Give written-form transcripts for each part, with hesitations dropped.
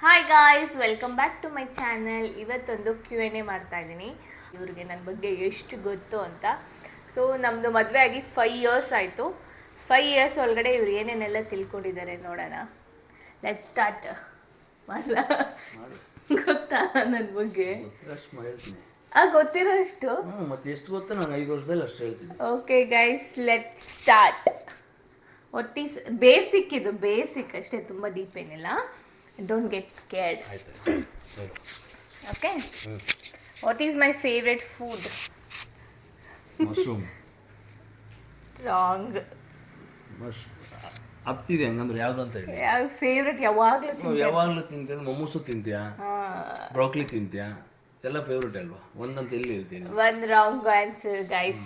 Hi guys, welcome back to my channel. ಇವತ್ತೊಂದು Q&A ಮಾಡ್ತಾ ಇದ್ದೀನಿ. ಇವ್ರಿಗೆ ನನ್ನ ಬಗ್ಗೆ ಎಷ್ಟು ಗೊತ್ತು ಅಂತ. ಸೊ ನಮ್ಮದು ಮದುವೆ ಆಗಿ 5 ಇಯರ್ಸ್ ಆಯಿತು. 5 ಇಯರ್ಸ್ ಒಳಗಡೆ ಇವ್ರು ಏನೇನೆಲ್ಲ ತಿಳ್ಕೊಂಡಿದ್ದಾರೆ ನೋಡೋಣ. Let's start. ಮಾಡಲ್ಲ ಗೊತ್ತಾ ನನ್ನ ಬಗ್ಗೆ? ಗೊತ್ತಿರೋ ಅಷ್ಟು. ಮತ್ತೆ ಎಷ್ಟು ಗೊತ್ತಾ? ನಾನು 5 ವರ್ಷದಲ್ಲಿ ಅಷ್ಟು ಹೇಳ್ತೀನಿ. Okay guys, let's start. What is basic, ಇದು ಬೇಸಿಕ್ ಅಷ್ಟೇ, ತುಂಬ ಡೀಪ್ ಏನಿಲ್ಲ. Don't get scared. Okay. What is my favorite food? Mushroom. Wrong. ಹತ್ತಿದೆ ಹಂಗಂದ್ರೆ ಯಾವ್ದು ಅಂತ ಹೇಳಿ. ಯಾವ ಫೇವ್ರೆಟ್? ಯಾವಾಗಲೂ ತಿಂತೀಯ? ಮೊಮ್ಮಸು ತಿಂತೀಯಾ? ಬ್ರೋಕ್ಲಿ ತಿಂತೀಯಾ? ಎಲ್ಲ ಫೇವ್ರೆಟ್ ಅಲ್ವಾ? ಒಂದಂತ ಎಲ್ಲಿ ಹೇಳ್ತೀನಿ? One wrong answer guys.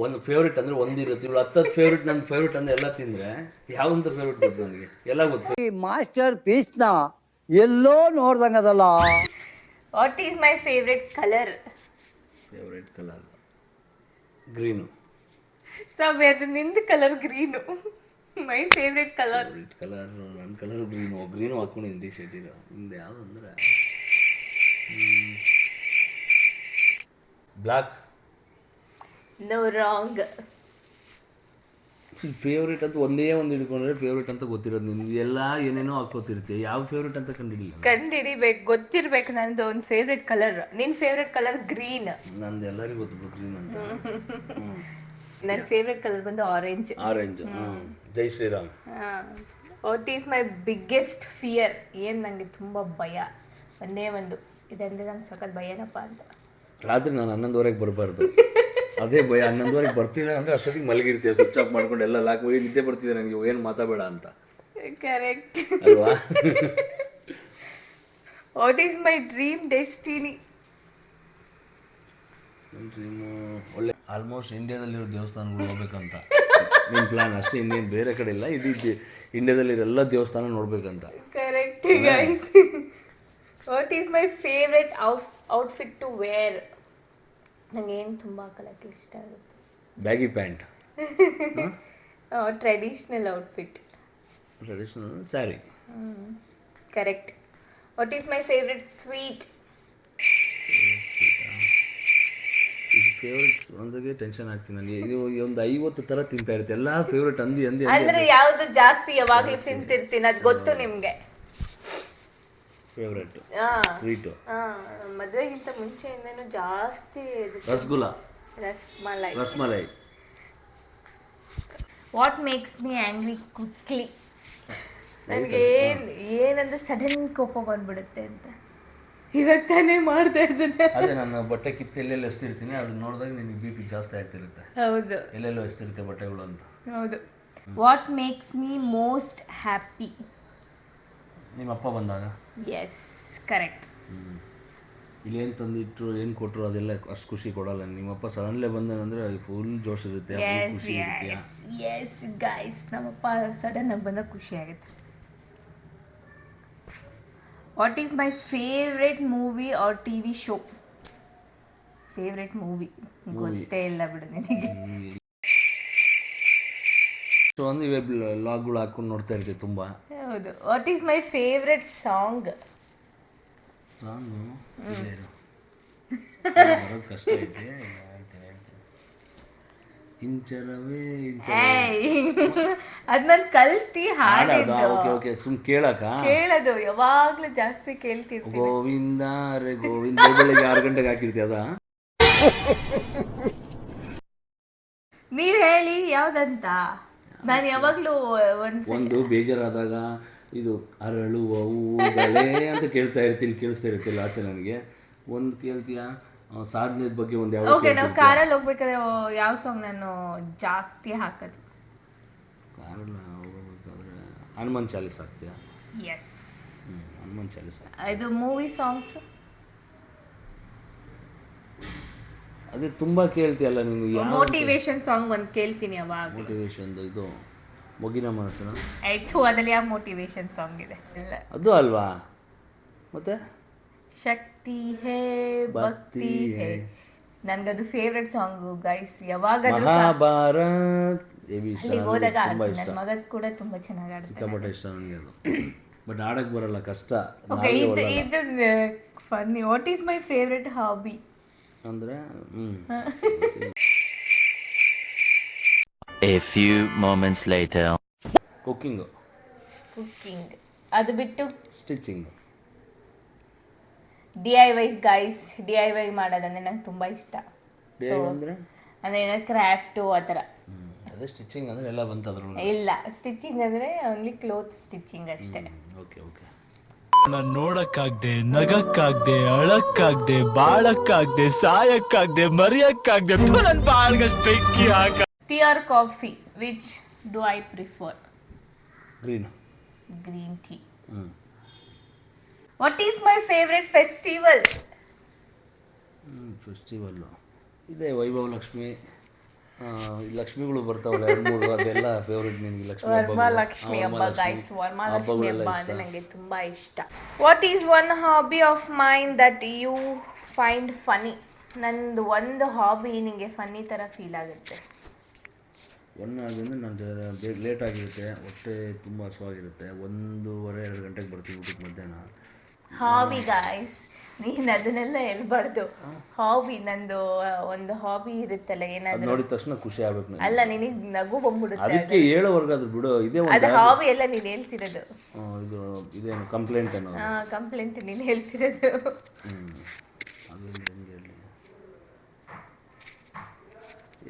ಒಂದು ಫೇವ್ರೆಟ್ ಅಂದ್ರೆ ಒಂದಿರುತ್ತೆ. ಇವಳು 10 ಫೇವ್ರೆಟ್, ನನ್ನ ಫೇವ್ರೆಟ್ ಅಂದ್ರೆ ಎಲ್ಲ ತಿಂದ್ರೆ ಯಾವಂತ ಫೇವ್ರೆಟ್ ಗೊತ್ತು ನನಗೆ? ಎಲ್ಲ ಗೊತ್ತು. ಈ ಮಾಸ್ಟರ್ ಪೀಸ್ನ ಎಲ್ಲೋ ನೋಡ್ದಂಗದಲ್ಲ. What is my favorite color? Favourite colour green. ಅದು ನಿಂದು colour green. My favourite colour. Favourite colour ನನ್ನ ಕಲರ್ ಗ್ರೀನು ಹಾಕೊಂಡಿದ್ದೀನಿ ಟಿ ಶರ್ಟ್ ಇರೋ. ನಿಮ್ದು ಯಾವುದು ಅಂದ್ರೆ ಬ್ಲ್ಯಾಕ್. No, wrong. ಫೇವ್ರೇಟ್ ಅಂತ ಒಂದೇ ಒಂದು ಹಿಡ್ಕೊಂಡ್ರೆ ಫೇವ್ರೇಟ್ ಅಂತ ಗೊತ್ತಿರೋದು. ನಿಮ್ಗೆ ಎಲ್ಲ ಏನೇನೋ ಹಾಕೋತಿರುತ್ತೆ. ಯಾವ ಫೇವ್ರೇಟ್ ಅಂತ ಕಂಡಿಡಿಬೇಕು, ಗೊತ್ತಿರ್ಬೇಕು. ನಂದು ಒಂದು ಫೇವ್ರೆಟ್ ಕಲರ್. ನಿನ್ನ ಫೇವ್ರೆಟ್ ಕಲರ್ ಗ್ರೀನ್. ನಂದು ಎಲ್ಲರಿಗೂ ಗೊತ್ತು ಗ್ರೀನ್ ಅಂತ. ನನ್ನ ಫೇವ್ರೆಟ್ ಕಲರ್ ಬಂದು orange. Jai Shriram. What is my biggest fear? ಏನು ನನಗೆ ತುಂಬ ಭಯ, ಒಂದೇ ಒಂದು ಇದಂದರೆ ನಂಗೆ ಸಖತ್ ಭಯನಪ್ಪ ಅಂತ. ರಾತ್ರಿ ನಾನು 11:30 ಬರಬಾರ್ದು, ಅದೇ ಭಯ. 11:30 ಬರ್ತಿಲ್ಲ ಅಂದರೆ ಅಷ್ಟೊತ್ತಿಗೆ ಮಲಗಿರ್ತೀಯ, ಸ್ವಿಚ್ ಆಫ್ ಮಾಡ್ಕೊಂಡು ಎಲ್ಲ ಲಾಕ್ ಹೋಗಿ ನಿದ್ದೆ ಬರ್ತಿದೆ ನನಗೆ, ಏನು ಮಾತಾಡಬೇಡ ಅಂತ. ಕರೆಕ್ಟ್ ಅಲ್ವಾ? What is my dream destiny? ನನ್ನ ಡ್ರೀಮು ಒಳ್ಳೆ ಆಲ್ಮೋಸ್ಟ್ ಇಂಡಿಯಾದಲ್ಲಿರೋ ದೇವಸ್ಥಾನಗಳು ಹೋಗ್ಬೇಕಂತ ನಿಮ್ಮ ಪ್ಲಾನ್ ಅಷ್ಟೇ, ಇನ್ನೇನು ಬೇರೆ ಕಡೆ ಇಲ್ಲ. ಇದು ಇಂಡಿಯಾದಲ್ಲಿರೋ ಎಲ್ಲ ದೇವಸ್ಥಾನ ನೋಡ್ಬೇಕಂತ. Correct guys. What is my favourite outfit to wear? ನಂಗೆ ಏನು ತುಂಬ ಹಾಕೊಳ್ಳೋಕ್ಕೆ ಇಷ್ಟ ಆಗುತ್ತೆ. Baggy pant. Traditional outfit. Traditional sari. Correct. What is my favourite sweet? Favourite ಒಂದಾಗೆ ಟೆನ್ಷನ್ ಆಗ್ತೀನಿ ನನಗೆ. ಇದು ಒಂದು 50 ಥರ ತಿಂತಾ ಇರುತ್ತೆ, ಎಲ್ಲ ಫೇವ್ರೆಟ್ ಅಂದಿ ಅಂದ್ರೆ ಯಾವುದು ಜಾಸ್ತಿ ಯಾವಾಗಲೂ ತಿಂತಿರ್ತೀನಿ, ಅದು ಗೊತ್ತು ನಿಮಗೆ. ಫೇವ್ರೆಟ್ ಸ್ವೀಟು ಮದುವೆಗಿಂತ ಮುಂಚೆಯಿಂದನೂ ಜಾಸ್ತಿ rasmalai. What makes me angry quickly? ನನಗೆ ಏನಂದ್ರೆ ಸಡನ್ ಕೋಪ ಬಂದ್ಬಿಡುತ್ತೆ ಅಂತ. ಇವಾಗ ತಾನೇ ಮಾಡ್ತಾ ಇದ್ದೇನೆ. ಅದೇ ನನ್ನ ಬಟ್ಟೆ ಕಿತ್ತು ಎಲ್ಲೆಲ್ಲ ಎಸ್ತಿರ್ತೀನಿ, ಅದನ್ನ ನೋಡಿದಾಗ ನಿನಗೆ BP ಜಾಸ್ತಿ ಆಗ್ತಿರುತ್ತೆ. ಹೌದು, ಎಲ್ಲೆಲ್ಲೋ ಎಸ್ತಿರುತ್ತೆ ಬಟ್ಟೆಗಳು ಅಂತ. ಹೌದು. What makes me most happy? ನಿಮ್ಮ ಅಪ್ಪ ಬಂದಾಗ. Yes, correct. ಇಲ್ಲಿ ಏನು ತಂದಿಟ್ರು ಏನು ಕೊಟ್ಟರು ಅದೆಲ್ಲ ಅಷ್ಟು ಖುಷಿ ಕೊಡಲ್ಲ. ನಿಮ್ಮಪ್ಪ ಸಡನ್ಲೇ ಬಂದಾನಂದ್ರೆ ಫುಲ್ ಜೋಶ್ ಇರುತ್ತೆ, ಖುಷಿ ಇರುತ್ತೆ. ಎಸ್ ಗೈಸ್, ನಮ್ಮಪ್ಪ ಸಡನ್ ಆಗಿ ಬಂದಾಗ ಖುಷಿ ಆಗುತ್ತೆ. What is my favourite movie or TV show? Favourite movie ಗೊತ್ತೇ ಇಲ್ಲ ಬಿಡು ನಿನಗೆ. ಸೊ ಒಂದು ಇವೇ ಲಾಗ್ಗಳು ಹಾಕೊಂಡು ನೋಡ್ತಾ ಇರ್ತೀವಿ ತುಂಬ. ಹೌದು. What is my favourite song? Song ಕಷ್ಟ ಐತೆ. ಇಂಚರವೇ ಅದ್ ನಾನು ಕಲ್ತಿ ಹಾಡಿದ್ದು. ಓಕೆ ಸುಮ್ ಕೇಳೋದು ಯಾವಾಗ್ಲೂ ಜಾಸ್ತಿ ಕೇಳ್ತಿರ್ತೀನಿ. ಗೋವಿಂದ ರೇ ಗೋವಿಂದ. ಬೆಳಗ್ಗೆ 6 ಗಂಟೆಗೆ ಹಾಕಿರ್ತೀವಿ ಅದ. ನೀವ್ ಹೇಳಿ ಯಾವ್ದಂತ. ನಾನು ಯಾವಾಗ್ಲೂ ಒಂದು ಬೇಜಾರಾದಾಗ ಇದು ಅರಳುವ ಹೂಗಳೇ ಅಂತ ಕೇಳ್ತಾ ಇರ್ತೀನಿ, ಕೇಳಿಸ್ತಾ ಇರ್ತಿಲ್ಲ ಆಚೆ. ನನಗೆ ಒಂದು ಕೇಳ್ತೀಯಾ ಸಾಧನೆ ಬಗ್ಗೆ ಒಂದು ಯಾವ? ಓಕೆ, ನಾವು ಕಾರಲ್ಲಿ ಹೋಗ್ಬೇಕಾದ್ರೆ ಯಾವ ಸಾಂಗ್ ನಾನು ಜಾಸ್ತಿ ಹಾಕೋದು? ಕಾರಲ್ಲಿ ಹೋಗ್ಬೇಕಾದ್ರೆ ಹನುಮಾನ್ ಚಾಲೀಸ್ ಹಾಕ್ತೀಯಾ? ಎಸ್, ಹನುಮಾನ್ ಚಾಲೀಸ್. ಇದು ಮೂವಿ ಸಾಂಗ್ಸ್ ಅದೇ ತುಂಬಾ ಕೇಳ್ತೀಯಲ್ಲ ನೀನು. ಮೋಟಿವೇಶನ್ ಸಾಂಗ್ ಒಂದು ಕೇಳ್ತೀನಿ ಯಾವಾಗ. ಮೋಟಿವೇಶನ್ ಇದು ಮೊಗಿನ ಮನಸ್ಸು ಆಯ್ತು, ಅದ್ರಲ್ಲಿ ಯಾವ ಮೋಟಿವೇಶನ್ ಸಾಂಗ್ ಇದೆ? ಅದು ಅಲ್ವಾ? ಮತ್ತೆ ಶಕ್ತಿ ಹೇ ಭಕ್ತಿ ಹೇ, ನನ್ಗದು ಫೇವ್ರೆಟ್ ಸಾಂಗ್ ಗೈಸ್. ಯಾವಾಗಾದ್ರೂ ಮಹಾಭಾರತ್ ಹೋದಾಗ ನನ್ನ ಮಗದ್ ಕೂಡ ತುಂಬಾ ಚೆನ್ನಾಗಿ ಆಡ್ತಾನೆ. ಸಿಕ್ಕಾಪಟ್ಟೆ ಇಷ್ಟ ನನಗೆ ಅದು. ಬಟ್ ಆಡಕ್ಕೆ ಬರಲ್ಲ, ಕಷ್ಟ. ಓಕೆ, ಇದು funny. What is my favourite hobby ಅಂದರೆ A few moments later. Cooking, ಅದು ಬಿಟ್ಟು ಸ್ಟಿಚಿಂಗು. DIY ಗೈಸ್, DIY ಮಾಡೋದಂದ್ರೆ ನಂಗೆ ತುಂಬ ಇಷ್ಟ. ಅಂದರೆ ಅಂದರೆ ಏನಾದ್ರು ಕ್ರಾಫ್ಟು ಆ ಥರ. ಅದೇ ಸ್ಟಿಚಿಂಗ್ ಅಂದರೆ ಎಲ್ಲ ಬಂತು ಅದ್ರೊಳಗೆ. ಇಲ್ಲ, ಸ್ಟಿಚಿಂಗ್ ಅಂದರೆ ಓನ್ಲಿ ಕ್ಲೋತ್ ಸ್ಟಿಚಿಂಗ್ ಅಷ್ಟೇ. Okay okay. ನಾನು ನೋಡಕ್ಕಾಗ್ದೆ, ನಗಕ್ಕಾಗ್ದೆ, ಅಳಕ್ಕಾಗ್ದೆ, ಬಾಳಕ್ಕಾಗ್ದೆ, ಸಾಯಕ್ಕಾಗ್ದೆ, ಮರಿಯಕ್ಕಾಗ್ದೆ, ನನ್ನ ಬಾಳ್ಗಷ್ಟು ಬೆಂಕಿ ಹಾಕ. Tea or coffee, which do I prefer? Green tea. What is my favourite festival? Festival ಇದೆ, ವೈಭವ ಲಕ್ಷ್ಮಿ, ಲಕ್ಷ್ಮಿಗಳು ಬರ್ತಾವಲ್ಲ 2-3, ಅದೆಲ್ಲ ಫೇವ್ರೆಟ್ ನಿನಗೆ. ವರಮಹಾಲಕ್ಷ್ಮಿ ಹಬ್ಬ ಗೈಸ್, ವರಮಹಾಲಕ್ಷ್ಮಿ ಹಬ್ಬ ಅಂದರೆ ನನಗೆ ತುಂಬ ಇಷ್ಟ. What is one hobby of mind that you find funny? ನಂದು ಒಂದು ಹಾಬಿ ನಿಮಗೆ ಫನ್ನಿ ಥರ ಫೀಲ್ ಆಗುತ್ತೆ. ಒಂದಾದ್ರೆ ನಾನು ಲೇಟ್ ಆಗಿರುತ್ತೆ, ಹೊಟ್ಟೆ ತುಂಬ ಹಸುವಾಗಿರುತ್ತೆ, 1:30-2 ಗಂಟೆಗೆ ಬರ್ತೀವಿ ಊಟಕ್ಕೆ ಮಧ್ಯಾಹ್ನ. ಹಾಬಿ ಗಾಯ್ಸ್, ನೀನು ಅದನ್ನೆಲ್ಲ ಹೇಳ್ಬಾರ್ದು. ಹಾಬಿ, ನಂದು ಒಂದು ಹಾಬಿ ಇರುತ್ತಲ್ಲ, ಏನಾದ್ರು ನೋಡಿದ ತಕ್ಷಣ ಖುಷಿ ಆಗ್ಬೇಕು ನನಗೆ. ಅಲ್ಲ, ನಿನಗೆ ನಗು ಬಂದ್ಬಿಡುತ್ತೆ. ಅದಕ್ಕೆ ಹೇಳೋವರ್ಗಾದ್ರು ಬಿಡು. ಇದೇ ಅದು ಹಾಬಿ ಎಲ್ಲ ನೀನು ಹೇಳ್ತಿರೋದು. ಇದು ಇದೇನು ಕಂಪ್ಲೇಂಟ್ ಅನ್ನೋ? ಕಂಪ್ಲೇಂಟ್ ನೀನು ಹೇಳ್ತಿರೋದು. ಅದರಿಂದ ಹೆಂಗೆ ಹೇಳಿ,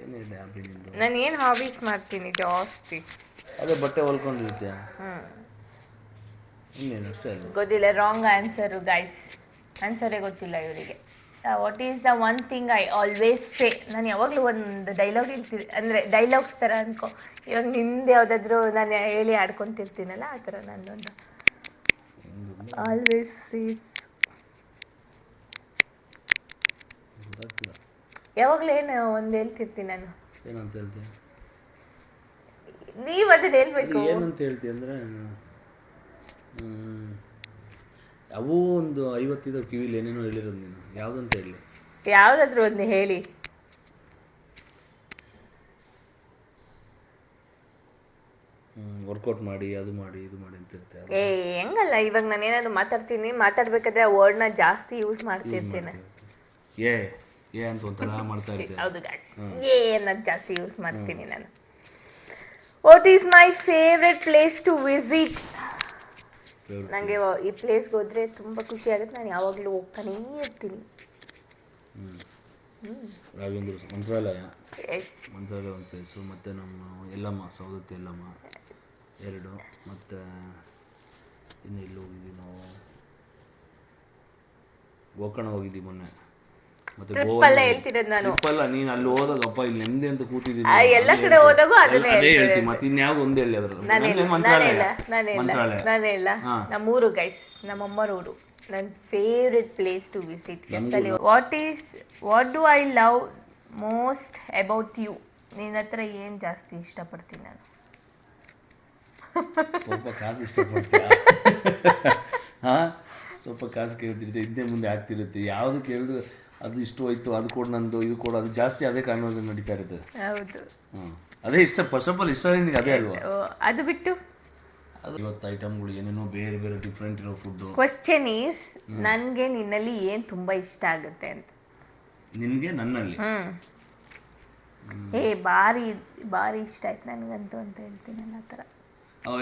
ಏನಿದೆ ಹಾಬಿ ನಿಂದು? ನಾನು ಏನು ಹಾಬೀಸ್ ಮಾಡ್ತೀನಿ ಜಾಸ್ತಿ? ಅದೇ ಬಟ್ಟೆ ಹೊಲ್ಕೊಂಡಿರ್ತೀಯ, ಇನ್ನೇನು ಅಷ್ಟೇ ಅಲ್ಲ? ಗೊತ್ತಿಲ್ಲ, ರಾಂಗ್ ಆನ್ಸರು ಗೈಸ್. ಆನ್ಸರೇ ಗೊತ್ತಿಲ್ಲ ಇವರಿಗೆ. What is the one thing I always say? ನಾನು ಯಾವಾಗಲೂ ಒಂದು ಡೈಲಾಗ್ ಹೇಳ್ತೀನಿ, ಅಂದರೆ ಡೈಲಾಗ್ಸ್ ಥರ ಅನ್ಕೋ. ಇವಾಗ ನಿಂದು ಯಾವುದಾದ್ರೂ ನಾನು ಹೇಳಿ ಆಡ್ಕೊತಿರ್ತೀನಲ್ಲ, ಆ ಥರ ನನ್ನೊಂದು ಆಲ್ವೇಸ್ ಸೀಸ್. ಯಾವಾಗಲೂ ಏನು ಒಂದು ಹೇಳ್ತಿರ್ತೀನಿ ನಾನು. ಏನಂತ ಹೇಳ್ತೀಯ? ನೀವು ಅದನ್ನ ಹೇಳ್ಬೇಕು. ಏನಂತ ಹೇಳ್ತೀಯ ಅಂದರೆ, ಅವು ಒಂದು 50 ಕಿವಿಲಿ ಏನೇನೋ ಹೇಳಿರೋದು ನೀನು. ಯಾವುದಂತ ಹೇಳಿ? ಯಾವುದಾದ್ರೂ ಒಂದು ಹೇಳಿ. ವರ್ಕೌಟ್ ಮಾಡಿ, ಅದು ಮಾಡಿ, ಇದು ಮಾಡಿ ಅಂತ ಇರ್ತೀಯ. ಹೆಂಗಲ್ಲ, ಇವಾಗ ನಾನು ಏನಾದ್ರು ಮಾತಾಡ್ತೀನಿ, ಮಾತಾಡ್ಬೇಕಾದ್ರೆ ಆ ವರ್ಡ್ನ ಜಾಸ್ತಿ ಯೂಸ್ ಮಾಡ್ತಿರ್ತೀನಿ. ಏ ಅಂತ ಒಂಥರ ಮಾಡ್ತಾ ಇರ್ತೀನಿ. ಹೌದು ಗಾಯ್ಸ್, ಅನ್ನೋದು ಜಾಸ್ತಿ ಯೂಸ್ ಮಾಡ್ತೀನಿ ನಾನು. What is my favourite place to visit? ನನಗೆ ಈ ಪ್ಲೇಸ್ಗೆ ಹೋದರೆ ತುಂಬ ಖುಷಿ ಆಗುತ್ತೆ. ನಾನು ಯಾವಾಗಲೂ ಹೋಗ್ತಾನೇ ಇರ್ತೀನಿ. ರಾಘವೇಂದ್ರ ಮಂತ್ರಾಲಯ, ಎಸ್, ಮಂತ್ರಾಲಯ ಒಂದು ಪ್ಲೇಸು, ಮತ್ತು ನಮ್ಮ ಎಲ್ಲಮ್ಮ, ಸೌದತ್ತಿ ಎಲ್ಲಮ್ಮ 2, ಮತ್ತು ಇನ್ನು ಇಲ್ಲಿ ಹೋಗಿದ್ದೀವಿ ನಾವು, ಗೋಕರ್ಣ ಹೋಗಿದ್ದೀವಿ ಮೊನ್ನೆ. ಮತ್ತೆ ಹೇಳ್ತಿರೋದು ನಾನು. ಟ್ರಿಪ್ಪಲ್ಲ, ನೀನು ಅಲ್ಲಿ ಹೋದಾಗ ಅಪ್ಪ ಇಲ್ಲಿ ನೆಮ್ಮದಿ ಅಂತ ಕೂತಿದ್ದೀನಿ. ಎಲ್ಲ ಕಡೆ ಹೋದಾಗೂ ಅದನ್ನೇ ಹೇಳ್ತೀನಿ. ಮತ್ತೆ ಇನ್ಯಾವ ಒಂದೇ ಹೇಳಿ ಅದ್ರಲ್ಲಿ? ನಾನೆಲ್ಲ ನಮ್ಮೂರು ಗೈಸ್, ನಮ್ಮಮ್ಮರ ಊರು. ನನ್ನ favourite place to visit. What do I love most about you? ನಿನ್ನ ಹತ್ರ ಏನು ಜಾಸ್ತಿ ಇಷ್ಟಪಡ್ತೀನಿ ನಾನು? ಸ್ವಲ್ಪ ಕಾಸು ಇಷ್ಟಪಡ್ತೀಯ? ಸ್ವಲ್ಪ ಕಾಸು ಕೇಳ್ತಿರುತ್ತೆ, ಹಿಂದೆ ಮುಂದೆ ಆಗ್ತಿರುತ್ತೆ. ಯಾವುದು ಕೇಳಿದ್ರು ಅದು ಇಷ್ಟು ಹೋಯ್ತು, ಅದು ಕೊಡು, ನಂದು ಇದು ಕೊಡು, ಅದು ಜಾಸ್ತಿ ಅದೇ ಕಾರಣದಿಂದ ನಡೀತಾ ಇರುತ್ತೆ. ಹೌದು, ಅದೇ ಇಷ್ಟ. ಫಸ್ಟ್ ಆಫ್ ಆಲ್ ಇಷ್ಟ ನಿನಗೆ ಅದೇ ಅಲ್ವಾ? ಅದು ಬಿಟ್ಟು ಅದು 50 ಐಟಮ್ಗಳು, ಏನೇನೋ ಬೇರೆ ಬೇರೆ ಡಿಫ್ರೆಂಟ್ ಇರೋ ಫುಡ್ಡು. ಕ್ವಶನ್ ಈಸ್, ನನಗೆ ನಿನ್ನಲ್ಲಿ ಏನು ತುಂಬ ಇಷ್ಟ ಆಗುತ್ತೆ ಅಂತ. ನಿನಗೆ ನನ್ನಲ್ಲಿ ಭಾರಿ ಭಾರಿ ಇಷ್ಟ ಆಯ್ತು ನನಗಂತೂ ಅಂತ ಹೇಳ್ತೀನಿ ನಾನು. ಆ ಥರ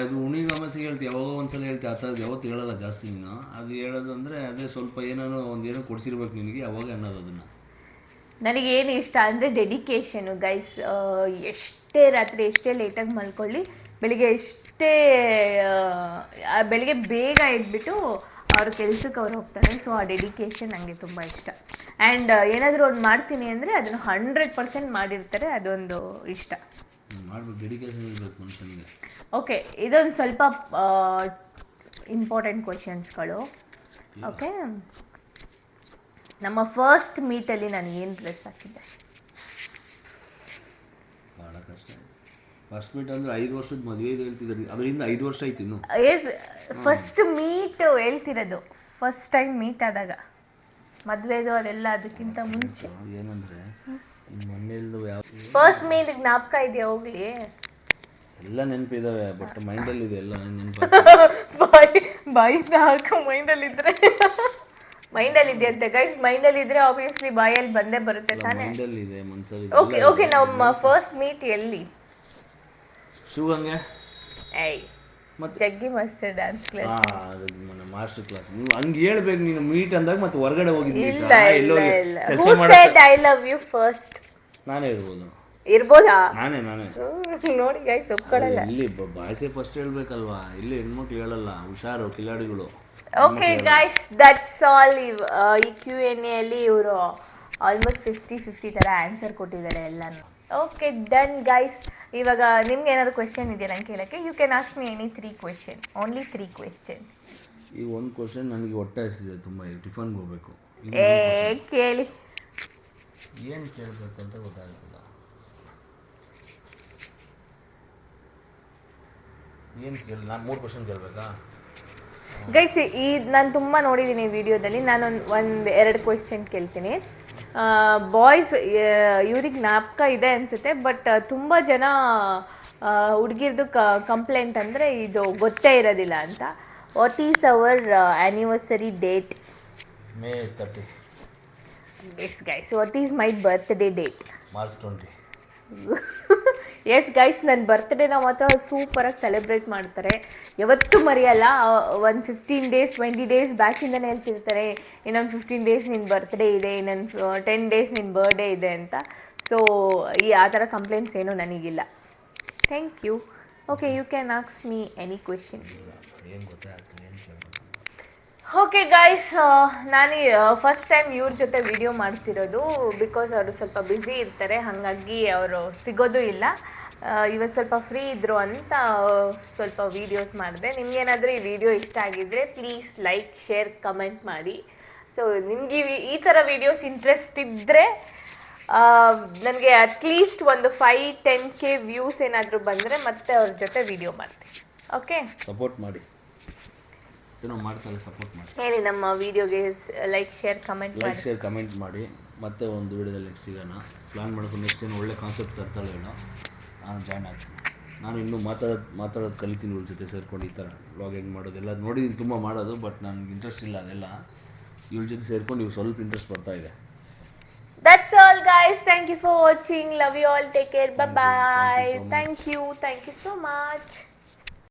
ಅದು ಉಣಿಗೆ ಅಮಾಸೆಗೆ ಹೇಳ್ತೀವಿ, ಯಾವಾಗ ಒಂದ್ಸಲ ಹೇಳ್ತೀವಿ. ಆ ಥರದ್ದು ಯಾವತ್ತು ಹೇಳೋಲ್ಲ ಜಾಸ್ತಿ ನೀನು. ಅದು ಹೇಳೋದು ಅಂದರೆ ಅದೇ ಸ್ವಲ್ಪ ಏನೋ ಕೊಡಿಸಿರ್ಬೇಕು ನಿನಗೆ, ಅವಾಗ ಅನ್ನೋದು ಅದನ್ನು. ನನಗೇನು ಇಷ್ಟ ಅಂದರೆ ಡೆಡಿಕೇಶನು ಗೈಸ್. ಎಷ್ಟೇ ರಾತ್ರಿ ಎಷ್ಟೇ ಲೇಟಾಗಿ ಮಲ್ಕೊಳ್ಳಿ, ಬೆಳಿಗ್ಗೆ ಬೇಗ ಎದ್ಬಿಟ್ಟು ಅವ್ರ ಕೆಲ್ಸಕ್ಕೆ ಅವ್ರು ಹೋಗ್ತಾರೆ. ಸೊ ಆ ಡೆಡಿಕೇಶನ್ ನನಗೆ ತುಂಬ ಇಷ್ಟ. ಆ್ಯಂಡ್ ಏನಾದರೂ ಒಂದು ಮಾಡ್ತೀನಿ ಅಂದರೆ ಅದನ್ನು 100% ಮಾಡಿರ್ತಾರೆ, ಅದೊಂದು ಇಷ್ಟ. ಮಾಡಬೇಕು, ಡೆಡಿಕೇಶನ್ ಇರಬೇಕು ಮನುಷ್ಯನಿಗೆ. ಓಕೆ, ಇದೊಂದು ಸ್ವಲ್ಪ ಇಂಪಾರ್ಟೆಂಟ್ ಕ್ವಶನ್ಸ್ಗಳು. ಓಕೆ, ನಮ್ಮ ಫಸ್ಟ್ ಮೀಟಲ್ಲಿ ನಾನು ಏನು ಡ್ರೆಸ್ ಹಾಕಿದ್ದೆ? ಭಾಳ ಕಷ್ಟ. ಫಸ್ಟ್ ಮೀಟ್ ಅಂದರೆ 5 ವರ್ಷದ ಮದುವೆ ಹೇಳ್ತಿದ್ದಾರೆ, ಅದರಿಂದ 5 ವರ್ಷ ಆಯ್ತು ಇನ್ನು. ಎಸ್, ಫಸ್ಟ್ ಮೀಟ್ ಹೇಳ್ತಿರೋದು, ಫಸ್ಟ್ ಟೈಮ್ ಮೀಟ್ ಆದಾಗ. ಮದುವೆದು ಅದೆಲ್ಲ ಅದಕ್ಕಿಂತ ಮುಂಚೆ. ಏನಂದರೆ ಮನೇಲಿ ಯಾವ ಫಸ್ಟ್ ಮೀಟ್ ಜ್ಞಾಪಕ ಇದೆಯಾ? ಹೋಗ್ಲಿ, ಎಲ್ಲ ನೆನಪಿದ್ದಾವೆ ಬಟ್ ಮೈಂಡಲ್ಲಿ ಇದೆ ಎಲ್ಲ ನೆನಪು. ಬಾಯಿಂದ ಹಾಕೋ ಮೈಂಡಲ್ಲಿದ್ದರೆ ಮೈಂಡಲ್ಲಿ ಇದೆಯಂತೆ ಗೈಸ್. ಮೈಂಡಲ್ಲಿ ಇದ್ರೆ ಆಬ್ವಿಯಸ್ಲಿ ಬಾಯಲ್ಲಿ ಬಂದೇ ಬರುತ್ತೆ ತಾನೇ. ಮೈಂಡಲ್ಲಿ ಇದೆ, ಮನಸ್ಸಲ್ಲಿ ಓಕೆ ಓಕೆ, ನಮ್ಮ ಫಸ್ಟ್ ಮೀಟ್ ಎಲ್ಲಿ? ಶಿವಗಂಗೆ ಏಯ್ ಮತ್ತೆ ಜಗ್ಗಿ master dance class. Master class. ನೀವು ಹಂಗೆ ಹೇಳ್ಬೇಕು, ನೀನು ಮೀಟ್ ಅಂದಾಗ ಮತ್ತೆ ಹೊರಗಡೆ ಹೋಗಿದ್ದಿ. ಇಲ್ಲ ಇಲ್ಲ ಇಲ್ಲ. Who said I love you first? ನಾನೇ ಇರ್ಬೋದು. ಇರ್ಬೋದಾ? ನಾನೇ ನೋಡಿ ಗೈಸ್ ಒಪ್ಕೊಳ್ಳಲ್ಲ. ಇಲ್ಲಿ ಬಾಯ್ಸೇ ಫಸ್ಟ್ ಹೇಳ್ಬೇಕಲ್ವಾ, ಇಲ್ಲಿ ಹೆಣ್ಮಕ್ಳು ಹೇಳಲ್ಲ. ಹುಷಾರು ಕಿಲಾಡಿಗಳು. Okay guys, that's all. ಈ Q&A ಅಲ್ಲಿ ಇವರು ಆಲ್ಮೋಸ್ಟ್ 50-50 ಥರ ಆನ್ಸರ್ ಕೊಟ್ಟಿದ್ದಾರೆ ಎಲ್ಲಾನು. Okay done guys. ಇವಾಗ ನಿಮ್ಗೆ ಏನಾದ್ರು ಕ್ವೆಶನ್ ಇದೆಯಾ ನಂಗೆ ಕೇಳೋಕ್ಕೆ? You can ask me any 3 question, only 3 question. ಈ ಒಂದು ಕ್ವೆಶನ್ ನನಗೆ ಹೊಟ್ಟೆ ಹಸಿದೆ ತುಂಬ, ಟಿಫನ್ಗೆ ಹೋಗ್ಬೇಕು. ಕೇಳಿ. ಏನು ಕೇಳಬೇಕು ಅಂತ ಗೊತ್ತಾಗ್ತಿಲ್ಲ. ಏನು ಕೇಳಿ? ನಾನು 3 ಕ್ವೆಶನ್ ಕೇಳಬೇಕಾ ಗೈಸ್? ನಾನು ತುಂಬ ನೋಡಿದ್ದೀನಿ ವಿಡಿಯೋದಲ್ಲಿ. ನಾನು ಒಂದು 2 ಕ್ವೆಶನ್ ಕೇಳ್ತೀನಿ. ಬಾಯ್ಸ್ ಇವ್ರಿಗೆ ಜ್ಞಾಪಕ ಇದೆ ಅನಿಸುತ್ತೆ, ಬಟ್ ತುಂಬ ಜನ ಹುಡುಗಿರ್ದು ಕಂಪ್ಲೇಂಟ್ ಅಂದರೆ ಇದು ಗೊತ್ತೇ ಇರೋದಿಲ್ಲ ಅಂತ. What is our anniversary date? May 30. Yes guys, what is my birthday date? March 20. Yes guys, ನನ್ನ ಬರ್ತ್ಡೇನ ಮಾತ್ರ ಸೂಪರಾಗಿ ಸೆಲೆಬ್ರೇಟ್ ಮಾಡ್ತಾರೆ, ಯಾವತ್ತೂ ಮರೆಯಲ್ಲ. ಒಂದು 15 ಡೇಸ್ 20 ಡೇಸ್ ಬ್ಯಾಕಿಂದನೇ ಹೇಳ್ತಿರ್ತಾರೆ, ಇನ್ನೊಂದು 15 ಡೇಸ್ ನಿನ್ನ ಬರ್ತ್ಡೇ ಇದೆ, ಇನ್ನೊಂದು 10 ಡೇಸ್ ನಿನ್ನ ಬರ್ಡೇ ಇದೆ ಅಂತ. ಸೊ ಆ ಥರ ಕಂಪ್ಲೇಂಟ್ಸ್ ಏನೂ ನನಗಿಲ್ಲ. Thank you. Okay, you can ask me any question. ಏನು ಗೊತ್ತಾಗ್ತದೆ, ಏನು ಕೇಳಬೇಕು? ಓಕೆ ಗೈಸ್, ನಾನು ಫಸ್ಟ್ ಟೈಮ್ ಇವ್ರ ಜೊತೆ ವಿಡಿಯೋ ಮಾಡ್ತಿರೋದು. ಬಿಕಾಸ್ ಅವರು ಸ್ವಲ್ಪ ಬ್ಯುಸಿ ಇರ್ತಾರೆ, ಹಾಗಾಗಿ ಅವರು ಸಿಗೋದು ಇಲ್ಲ. ಇವತ್ತು ಸ್ವಲ್ಪ ಫ್ರೀ ಇದ್ದರು ಅಂತ ಸ್ವಲ್ಪ ವೀಡಿಯೋಸ್ ಮಾಡಿದೆ. ನಿಮಗೇನಾದರೂ ಈ ವಿಡಿಯೋ ಇಷ್ಟ ಆಗಿದ್ದರೆ ಪ್ಲೀಸ್ ಲೈಕ್, ಶೇರ್, ಕಮೆಂಟ್ ಮಾಡಿ. ಸೊ ನಿಮಗೆ ಈ ಥರ ವೀಡಿಯೋಸ್ ಇಂಟ್ರೆಸ್ಟ್ ಇದ್ದರೆ ನನಗೆ ಅಟ್ಲೀಸ್ಟ್ ಒಂದು 5-10K ವ್ಯೂಸ್ ಏನಾದರೂ ಬಂದರೆ ಮತ್ತೆ ಅವ್ರ ಜೊತೆ ವಿಡಿಯೋ ಮಾಡ್ತೀನಿ. ಓಕೆ, ಸಪೋರ್ಟ್ ಮಾಡಿ. ಏನೋ ಮಾಡ್ತಾರೆ, ಸಪೋರ್ಟ್ ಮಾಡಿ. ಹೇಳಿ ನಮ್ಮ ವಿಡಿಯೋಗೆ ಲೈಕ್, ಶೇರ್, ಕಮೆಂಟ್ ಮಾಡಿ. ಲೈಕ್, ಶೇರ್, ಕಮೆಂಟ್ ಮಾಡಿ. ಮತ್ತೆ ಒಂದು ವಿಡಿಯೋದಲ್ಲಿ ನೆಕ್ಸ್ಟ್ ಸಿಗೋಣ. ಪ್ಲ್ಯಾನ್ ಮಾಡ್ಕೊಂಡು ನೆಕ್ಸ್ಟ್ ಏನು ಒಳ್ಳೆ ಕಾನ್ಸೆಪ್ಟ್ ತರ್ತಾಳೆ ಹೇಳೋ, ನಾನು ಜಾಯ್ನ್ ಆಗ್ತೀನಿ. ನಾನು ಇನ್ನೂ ಮಾತಾಡೋದು ಕಲಿತೀನಿ ಇವ್ರ ಜೊತೆ ಸೇರ್ಕೊಂಡು. ಈ ಥರ ವ್ಲಾಗಿಂಗ್ ಮಾಡೋದೆಲ್ಲ ನೋಡಿದ್ದೀನಿ, ತುಂಬ ಮಾಡೋದು, ಬಟ್ ನನಗೆ ಇಂಟ್ರೆಸ್ಟ್ ಇಲ್ಲ ಅದೆಲ್ಲ. ಇವ್ರ ಜೊತೆ ಸೇರ್ಕೊಂಡು ಇವ್ರು ಸ್ವಲ್ಪ ಇಂಟ್ರೆಸ್ಟ್ ಬರ್ತಾ ಇದೆ. That's all guys, thank you for watching, love you all, take care, bye bye. Thank you so much.